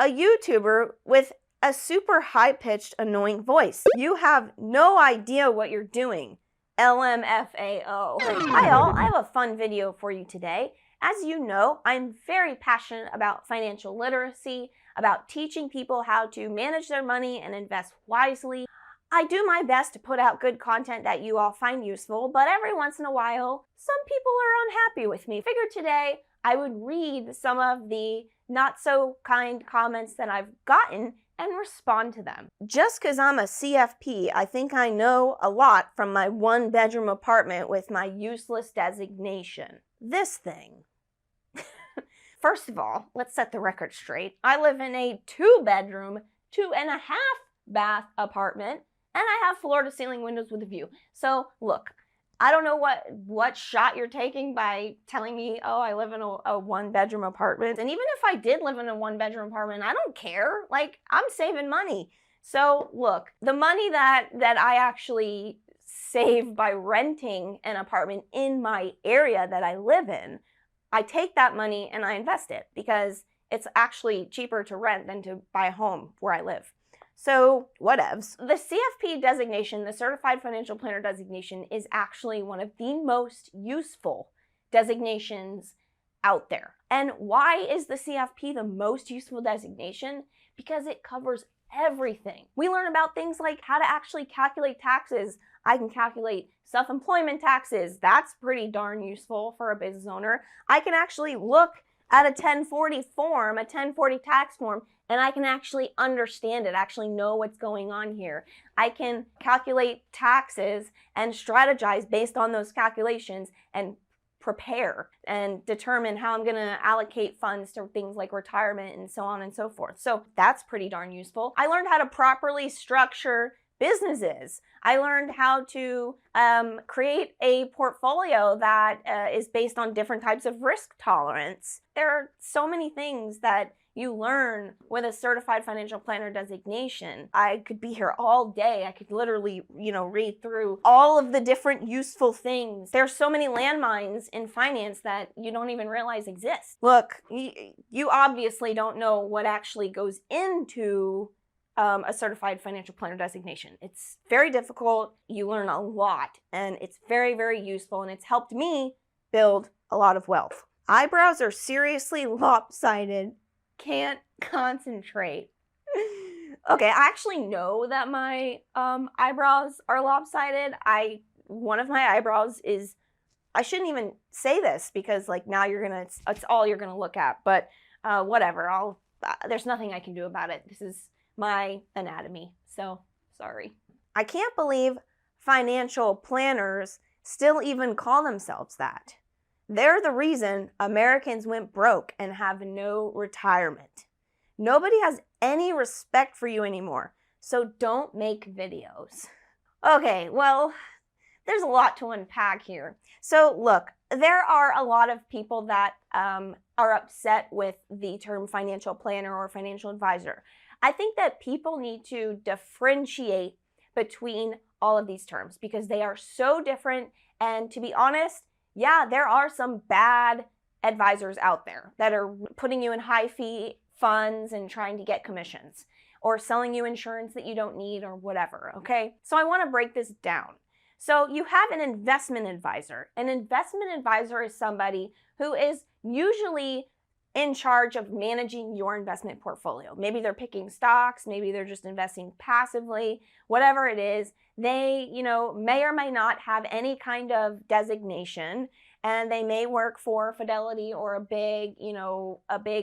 a YouTuber with a super high-pitched, annoying voice. You have no idea what you're doing. LMFAO. Hi all, I have a fun video for you today. As you know, I'm very passionate about financial literacy, about teaching people how to manage their money and invest wisely. I do my best to put out good content that you all find useful, but every once in a while, some people are unhappy with me. Figured today I would read some of the not so kind comments that I've gotten and respond to them. Just because I'm a CFP, I think I know a lot from my one-bedroom apartment with my useless designation. This thing. First of all, let's set the record straight. I live in a 2-bedroom, 2.5-bath apartment, and I have floor-to-ceiling windows with a view. So look, I don't know what shot you're taking by telling me, oh, I live in a 1-bedroom apartment. And even if I did live in a 1-bedroom apartment, I don't care. Like, I'm saving money. So look, the money that I actually save by renting an apartment in my area that I live in, I take that money and I invest it because it's actually cheaper to rent than to buy a home where I live. So whatevs. The CFP designation, the Certified Financial Planner designation, is actually one of the most useful designations out there. And why is the CFP the most useful designation? Because it covers everything. We learn about things like how to actually calculate taxes. I can calculate self-employment taxes. That's pretty darn useful for a business owner. I can actually look at a 1040 form, a 1040 tax form, and I can actually understand it, actually know what's going on here. I can calculate taxes and strategize based on those calculations and prepare and determine how I'm gonna allocate funds to things like retirement and so on and so forth. So that's pretty darn useful. I learned how to properly structure businesses. I learned how to create a portfolio that is based on different types of risk tolerance. There are so many things that you learn with a Certified Financial Planner designation. I could be here all day. I could literally, read through all of the different useful things. There's so many landmines in finance that you don't even realize exist. Look, you obviously don't know what actually goes into a Certified Financial Planner designation. It's very difficult. You learn a lot, and it's very, very useful, and it's helped me build a lot of wealth. Eyebrows are seriously lopsided. Can't concentrate. Okay, I actually know that my eyebrows are lopsided. One of my eyebrows is, I shouldn't even say this because now it's all you're gonna look at, but whatever, there's nothing I can do about it. This is my anatomy, so sorry. I can't believe financial planners still even call themselves that. They're the reason Americans went broke and have no retirement. Nobody has any respect for you anymore, so don't make videos. Okay, well, there's a lot to unpack here. So look, there are a lot of people that are upset with the term financial planner or financial advisor. I think that people need to differentiate between all of these terms because they are so different, and to be honest, yeah, there are some bad advisors out there that are putting you in high fee funds and trying to get commissions or selling you insurance that you don't need or whatever, okay? So I want to break this down. So you have an investment advisor. An investment advisor is somebody who is usually in charge of managing your investment portfolio. Maybe they're picking stocks, maybe they're just investing passively, whatever it is. They, may or may not have any kind of designation, and they may work for Fidelity or a big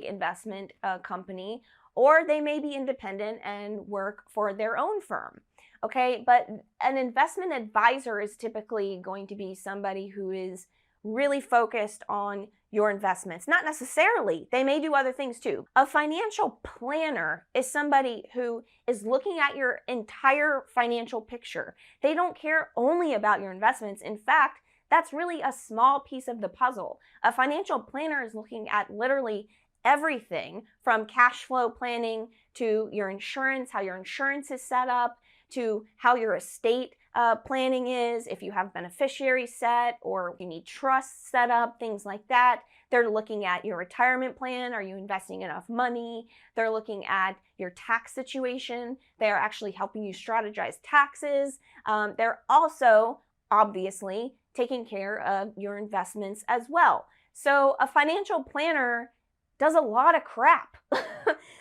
investment company, or they may be independent and work for their own firm. Okay, but an investment advisor is typically going to be somebody who is really focused on your investments. Not necessarily. They may do other things too. A financial planner is somebody who is looking at your entire financial picture. They don't care only about your investments. In fact, that's really a small piece of the puzzle. A financial planner is looking at literally everything from cash flow planning to your insurance, how your insurance is set up, to how your estate planning is, if you have beneficiaries set or you need trusts set up, things like that. They're looking at your retirement plan. Are you investing enough money? They're looking at your tax situation. They're actually helping you strategize taxes. They're also, obviously, taking care of your investments as well. So a financial planner does a lot of crap.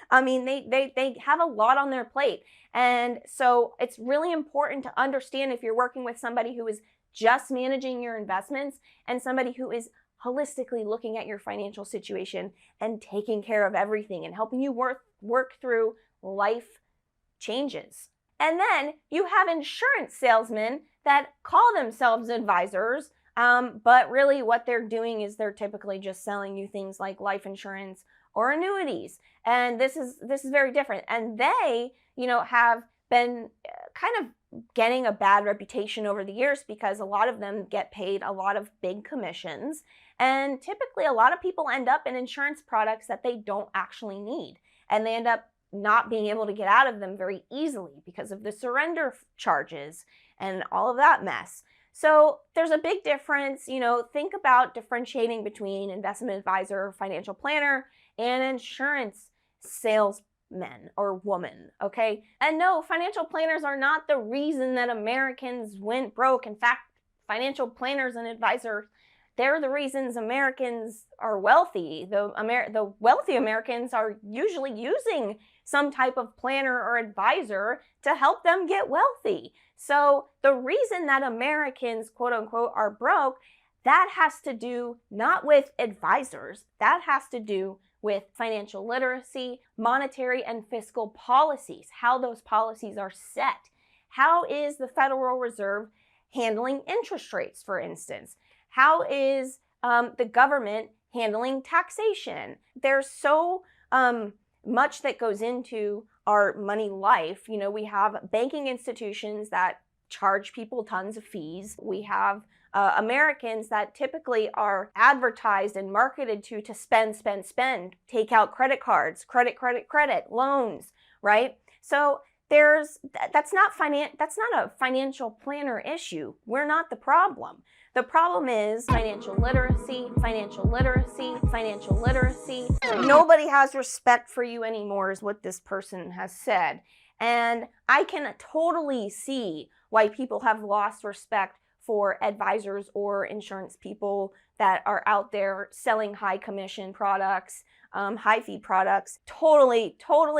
I mean, they have a lot on their plate. And so it's really important to understand if you're working with somebody who is just managing your investments and somebody who is holistically looking at your financial situation and taking care of everything and helping you work through life changes. And then you have insurance salesmen that call themselves advisors, but really what they're doing is they're typically just selling you things like life insurance or annuities. And this is very different. And they, have been kind of getting a bad reputation over the years because a lot of them get paid a lot of big commissions. And typically a lot of people end up in insurance products that they don't actually need. And they end up not being able to get out of them very easily because of the surrender charges and all of that mess. So there's a big difference. Think about differentiating between investment advisor, financial planner, and insurance salesman or woman, okay? And no, financial planners are not the reason that Americans went broke. In fact, financial planners and advisors, they're the reasons Americans are wealthy. The wealthy Americans are usually using some type of planner or advisor to help them get wealthy. So the reason that Americans, quote unquote, are broke, that has to do not with advisors, that has to do with financial literacy, monetary and fiscal policies, how those policies are set. How is the Federal Reserve handling interest rates, for instance? How is the government handling taxation? There's so much that goes into our money life. We have banking institutions that charge people tons of fees. We have Americans that typically are advertised and marketed to spend, take out credit cards, credit, loans, right? So that's not a financial planner issue. We're not the problem. The problem is financial literacy. Nobody has respect for you anymore is what this person has said. And I can totally see why people have lost respect for advisors or insurance people that are out there selling high commission products, high fee products. Totally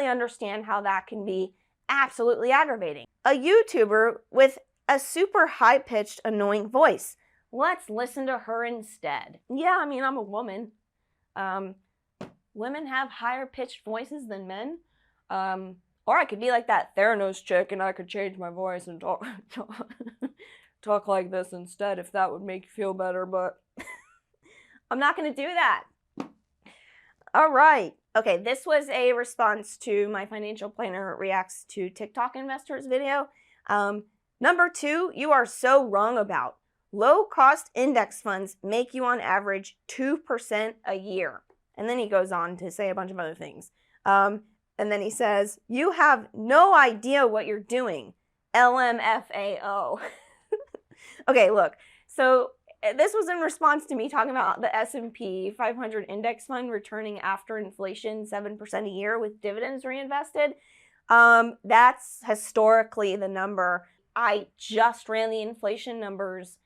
understand how that can be absolutely aggravating. A YouTuber with a super high-pitched, annoying voice. Let's listen to her instead. Yeah, I'm a woman. Women have higher pitched voices than men. Or I could be like that Theranos chick and I could change my voice and talk like this instead if that would make you feel better, but I'm not going to do that. All right. Okay, this was a response to my financial planner reacts to TikTok investors video. Number 2, you are so wrong about. Low-cost index funds make you on average 2% a year. And then he goes on to say a bunch of other things. And then he says, you have no idea what you're doing. LMFAO. Okay, look. So this was in response to me talking about the S&P 500 index fund returning after inflation 7% a year with dividends reinvested. That's historically the number. I just ran the inflation numbers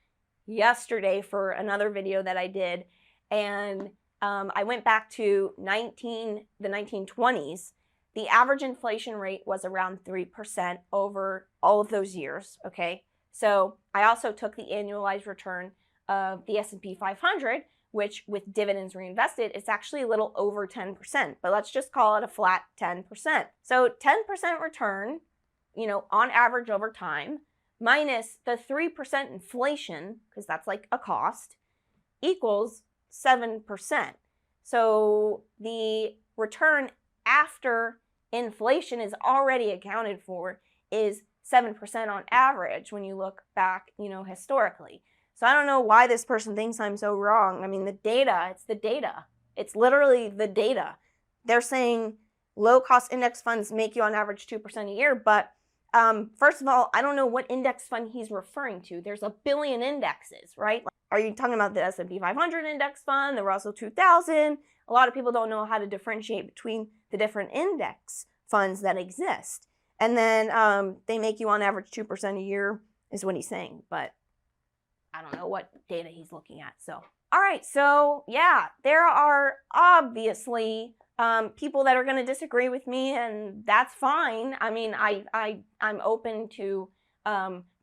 yesterday for another video that I did. And I went back to the 1920s. The average inflation rate was around 3% over all of those years, okay? So I also took the annualized return of the S&P 500, which with dividends reinvested, it's actually a little over 10%, but let's just call it a flat 10%. So 10% return, on average over time, minus the 3% inflation, because that's like a cost, equals 7%. So the return after inflation is already accounted for is 7% on average when you look back, historically. So I don't know why this person thinks I'm so wrong. The data, it's the data. It's literally the data. They're saying low-cost index funds make you on average 2% a year, but First of all, I don't know what index fund he's referring to. There's a billion indexes, right? Are you talking about the S&P 500 index fund, the Russell 2000? A lot of people don't know how to differentiate between the different index funds that exist. And then they make you on average 2% a year is what he's saying, but I don't know what data he's looking at. So, all right, so yeah, there are obviously people that are going to disagree with me, and that's fine. I mean, I'm open to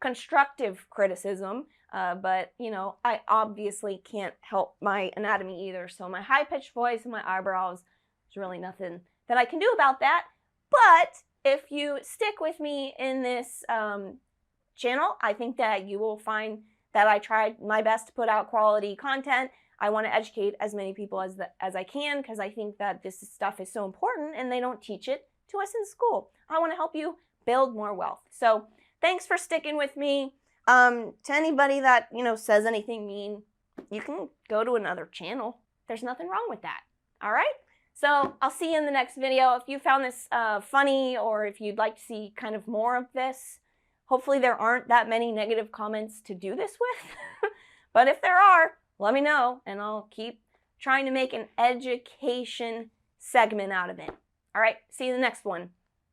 constructive criticism, but you know, I obviously can't help my anatomy either. So my high-pitched voice and my eyebrows, there's really nothing that I can do about that. But if you stick with me in this channel, I think that you will find that I tried my best to put out quality content. I want to educate as many people as I can, because I think that this stuff is so important and they don't teach it to us in school. I want to help you build more wealth. So thanks for sticking with me. To anybody that, you know, says anything mean, you can go to another channel. There's nothing wrong with that. All right? So I'll see you in the next video. If you found this funny, or if you'd like to see kind of more of this, hopefully there aren't that many negative comments to do this with. But if there are, let me know, and I'll keep trying to make an education segment out of it. All right, see you in the next one.